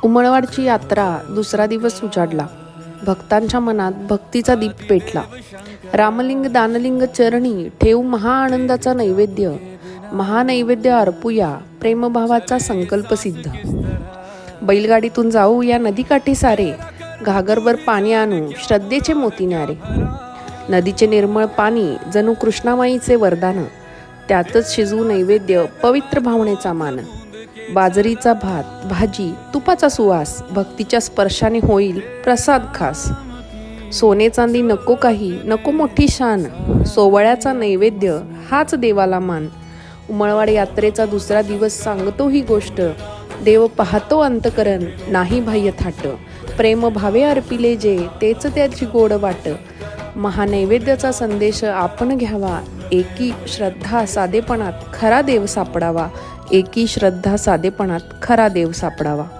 उमळवाडची यात्रा दुसरा दिवस उजाडला. भक्तांच्या मनात भक्तीचा दीप पेटला. रामलिंग दानलिंग चरणी ठेवू महाआनंदाचा नैवेद्य. महानैवेद्य अर्पूया प्रेमभावाचा संकल्प सिद्ध. बैलगाडीतून जाऊ या नदीकाठी सारे. घागरभर पाणी आणू श्रद्धेचे मोती न्यारे. नदीचे निर्मळ पाणी जणू कृष्णामाईचे वरदान. त्यातच शिजवू नैवेद्य पवित्र भावनेचा मान. बाजरीचा भात भाजी तुपाचा सुवास. भक्तीच्या स्पर्शाने होईल प्रसाद खास. सोने चांदी नको काही नको मोठी शान. सोवळ्याचा नैवेद्य हाच देवाला मान. उमळवाड यात्रेचा दुसरा दिवस सांगतो ही गोष्ट. देव पाहतो अंतकरण नाही बाह्य थाट. प्रेम भावे अर्पिले जे तेच त्याची गोड वाट. महानैवेद्याचा संदेश आपण घ्यावा. एकी श्रद्धा साधेपणात खरा देव सापडावा. एकी श्रद्धा साधेपणात खरा देव सापडावा.